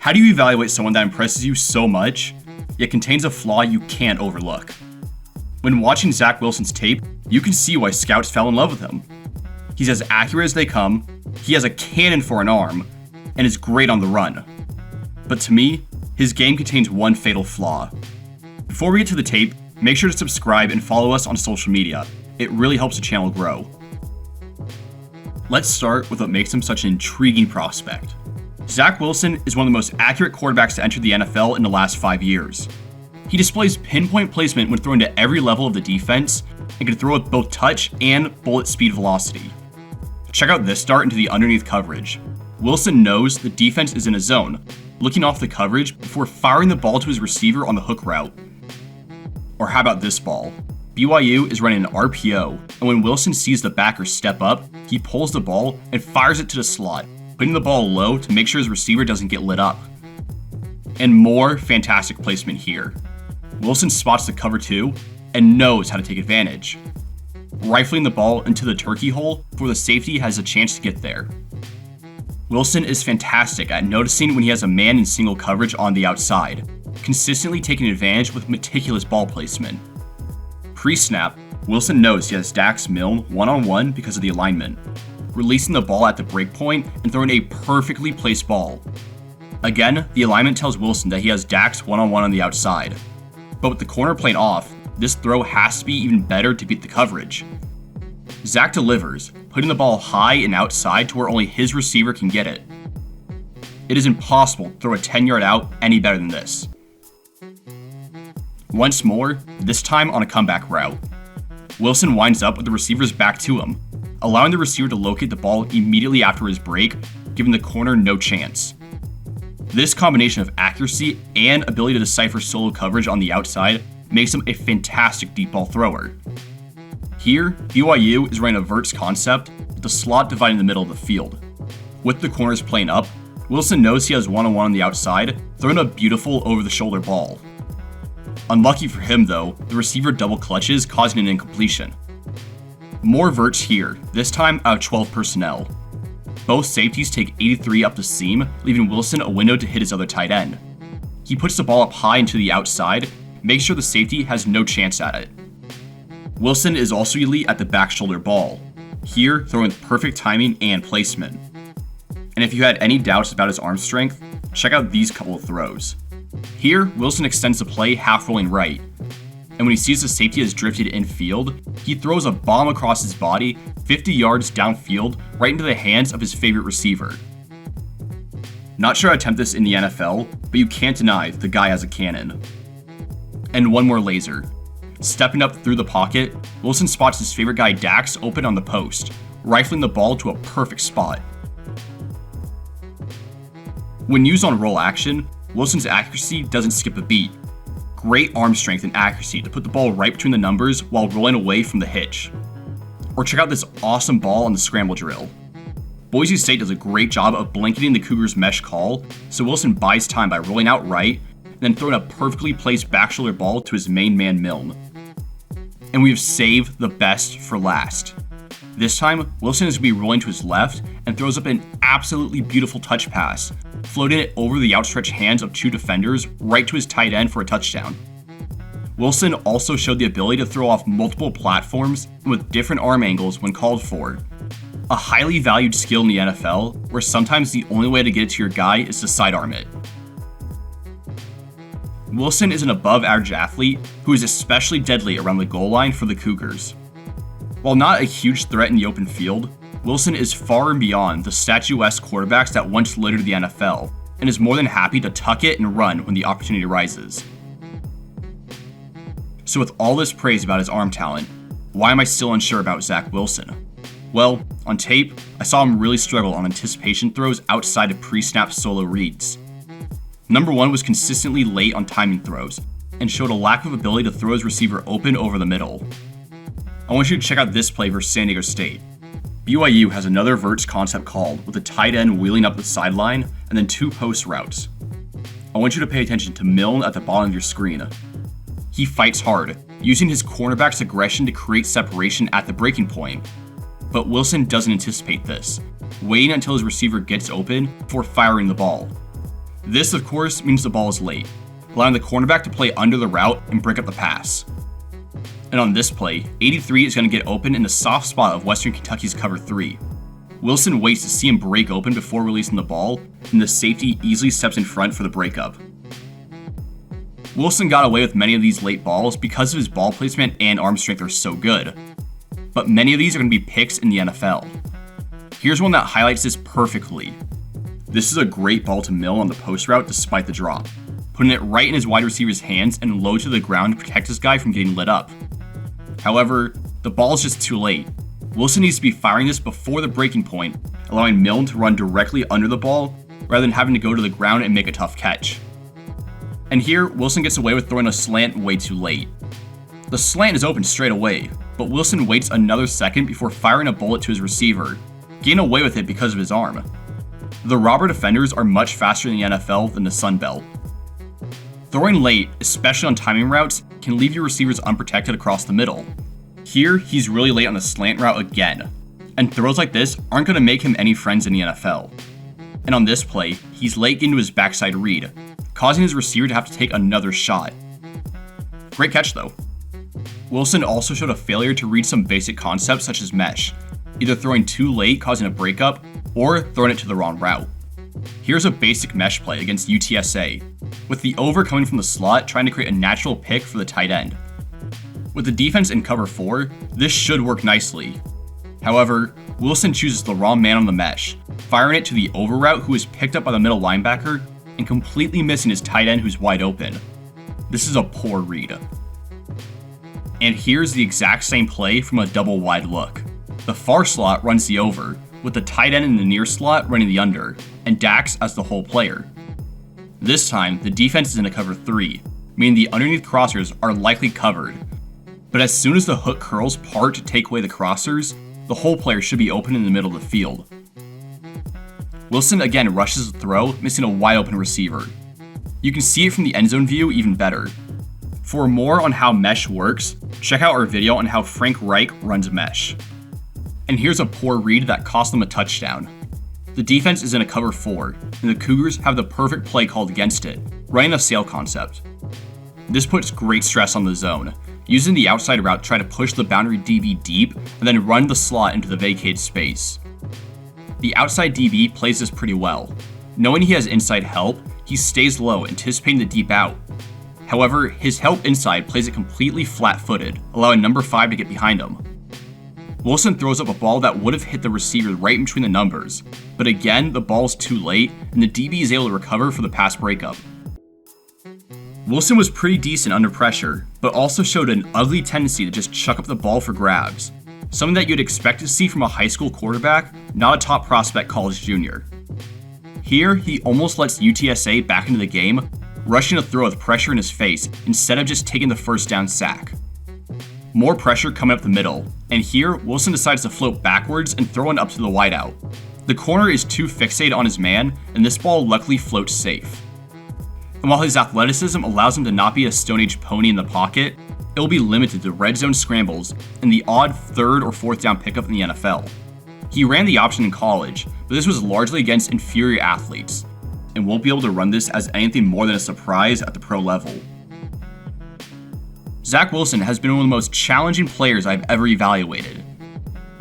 How do you evaluate someone that impresses you so much, yet contains a flaw you can't overlook? When watching Zach Wilson's tape, you can see why scouts fell in love with him. He's as accurate as they come, he has a cannon for an arm, and is great on the run. But to me, his game contains one fatal flaw. Before we get to the tape, make sure to subscribe and follow us on social media. It really helps the channel grow. Let's start with what makes him such an intriguing prospect. Zach Wilson is one of the most accurate quarterbacks to enter the NFL in the last 5 years. He displays pinpoint placement when throwing to every level of the defense and can throw with both touch and bullet speed velocity. Check out this dart into the underneath coverage. Wilson knows the defense is in a zone, looking off the coverage before firing the ball to his receiver on the hook route. Or how about this ball? BYU is running an RPO, and when Wilson sees the backer step up, he pulls the ball and fires it to the slot, putting the ball low to make sure his receiver doesn't get lit up. And more fantastic placement here. Wilson spots the cover 2 and knows how to take advantage, rifling the ball into the turkey hole before the safety has a chance to get there. Wilson is fantastic at noticing when he has a man in single coverage on the outside, consistently taking advantage with meticulous ball placement. Pre-snap, Wilson knows he has Dax Milne one-on-one because of the alignment, releasing the ball at the break point and throwing a perfectly placed ball. Again, the alignment tells Wilson that he has Dax one-on-one on the outside, but with the corner plane off, this throw has to be even better to beat the coverage. Zach delivers, putting the ball high and outside to where only his receiver can get it. It is impossible to throw a 10-yard out any better than this. Once more, this time on a comeback route. Wilson winds up with the receiver's back to him, allowing the receiver to locate the ball immediately after his break, giving the corner no chance. This combination of accuracy and ability to decipher solo coverage on the outside makes him a fantastic deep ball thrower. Here, BYU is running a verts concept with the slot dividing the middle of the field. With the corners playing up, Wilson knows he has one-on-one on the outside, throwing a beautiful over-the-shoulder ball. Unlucky for him though, the receiver double clutches, causing an incompletion. More verts here, this time out of 12 personnel. Both safeties take 83 up the seam, leaving Wilson a window to hit his other tight end. He puts the ball up high and to the outside, makes sure the safety has no chance at it. Wilson is also elite at the back shoulder ball, here throwing with perfect timing and placement. And if you had any doubts about his arm strength, check out these couple of throws. Here, Wilson extends the play half rolling right, and when he sees the safety has drifted infield, he throws a bomb across his body 50 yards downfield right into the hands of his favorite receiver. Not sure I'd attempt this in the NFL, but you can't deny the guy has a cannon. And one more laser. Stepping up through the pocket, Wilson spots his favorite guy Dax open on the post, rifling the ball to a perfect spot. When used on roll action, Wilson's accuracy doesn't skip a beat. Great arm strength and accuracy to put the ball right between the numbers while rolling away from the hitch. Or check out this awesome ball on the scramble drill. Boise State does a great job of blanketing the Cougars' mesh call, so Wilson buys time by rolling out right, and then throwing a perfectly placed back shoulder ball to his main man Milne. And we've saved the best for last. This time, Wilson is going to be rolling to his left and throws up an absolutely beautiful touch pass, floating it over the outstretched hands of 2 defenders right to his tight end for a touchdown. Wilson also showed the ability to throw off multiple platforms and with different arm angles when called for. A highly valued skill in the NFL, where sometimes the only way to get it to your guy is to sidearm it. Wilson is an above-average athlete who is especially deadly around the goal line for the Cougars. While not a huge threat in the open field, Wilson is far and beyond the statuesque quarterbacks that once littered the NFL, and is more than happy to tuck it and run when the opportunity arises. So with all this praise about his arm talent, why am I still unsure about Zach Wilson? Well, on tape, I saw him really struggle on anticipation throws outside of pre-snap solo reads. Number 1 was consistently late on timing throws, and showed a lack of ability to throw his receiver open over the middle. I want you to check out this play versus San Diego State. BYU has another verts concept called with a tight end wheeling up the sideline and then 2 post routes. I want you to pay attention to Milne at the bottom of your screen. He fights hard, using his cornerback's aggression to create separation at the breaking point. But Wilson doesn't anticipate this, waiting until his receiver gets open before firing the ball. This, of course, means the ball is late, allowing the cornerback to play under the route and break up the pass. And on this play, 83 is going to get open in the soft spot of Western Kentucky's cover 3. Wilson waits to see him break open before releasing the ball, and the safety easily steps in front for the breakup. Wilson got away with many of these late balls because of his ball placement and arm strength are so good, but many of these are going to be picks in the NFL. Here's one that highlights this perfectly. This is a great ball to Mill on the post route despite the drop, putting it right in his wide receiver's hands and low to the ground to protect his guy from getting lit up. However, the ball is just too late. Wilson needs to be firing this before the breaking point, allowing Milne to run directly under the ball rather than having to go to the ground and make a tough catch. And here, Wilson gets away with throwing a slant way too late. The slant is open straight away, but Wilson waits another second before firing a bullet to his receiver, getting away with it because of his arm. The robber defenders are much faster in the NFL than the Sun Belt. Throwing late, especially on timing routes, can leave your receivers unprotected across the middle. Here, he's really late on the slant route again, and throws like this aren't going to make him any friends in the NFL. And on this play, he's late into his backside read, causing his receiver to have to take another shot. Great catch though. Wilson also showed a failure to read some basic concepts such as mesh, either throwing too late causing a breakup, or throwing it to the wrong route. Here's a basic mesh play against UTSA, with the over coming from the slot trying to create a natural pick for the tight end. With the defense in cover 4, this should work nicely. However, Wilson chooses the wrong man on the mesh, firing it to the over route who is picked up by the middle linebacker and completely missing his tight end who's wide open. This is a poor read. And here's the exact same play from a double wide look. The far slot runs the over, with the tight end in the near slot running the under, and Dax as the whole player. This time, the defense is in a cover 3, meaning the underneath crossers are likely covered. But as soon as the hook curls part to take away the crossers, the whole player should be open in the middle of the field. Wilson again rushes the throw, missing a wide open receiver. You can see it from the end zone view even better. For more on how mesh works, check out our video on how Frank Reich runs mesh. And here's a poor read that cost them a touchdown. The defense is in a cover 4, and the Cougars have the perfect play called against it, running a sail concept. This puts great stress on the zone, using the outside route to try to push the boundary DB deep and then run the slot into the vacated space. The outside DB plays this pretty well. Knowing he has inside help, he stays low, anticipating the deep out. However, his help inside plays it completely flat-footed, allowing number 5 to get behind him. Wilson throws up a ball that would have hit the receiver right in between the numbers, but again, the ball's too late, and the DB is able to recover for the pass breakup. Wilson was pretty decent under pressure, but also showed an ugly tendency to just chuck up the ball for grabs, something that you'd expect to see from a high school quarterback, not a top prospect college junior. Here, he almost lets UTSA back into the game, rushing a throw with pressure in his face instead of just taking the first down sack. More pressure coming up the middle, and here Wilson decides to float backwards and throw one up to the wideout. The corner is too fixated on his man, and this ball luckily floats safe. And while his athleticism allows him to not be a Stone Age pony in the pocket, it will be limited to red zone scrambles and the odd 3rd or 4th down pickup in the NFL. He ran the option in college, but this was largely against inferior athletes, and won't be able to run this as anything more than a surprise at the pro level. Zach Wilson has been one of the most challenging players I've ever evaluated.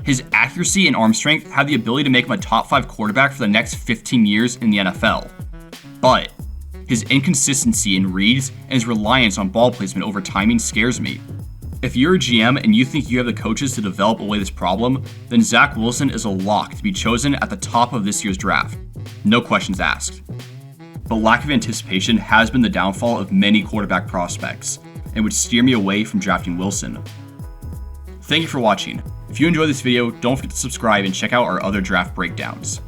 His accuracy and arm strength have the ability to make him a top 5 quarterback for the next 15 years in the NFL. But his inconsistency in reads and his reliance on ball placement over timing scares me. If you're a GM and you think you have the coaches to develop away this problem, then Zach Wilson is a lock to be chosen at the top of this year's draft. No questions asked. But lack of anticipation has been the downfall of many quarterback prospects, and would steer me away from drafting Wilson. Thank you for watching. If you enjoyed this video, don't forget to subscribe and check out our other draft breakdowns.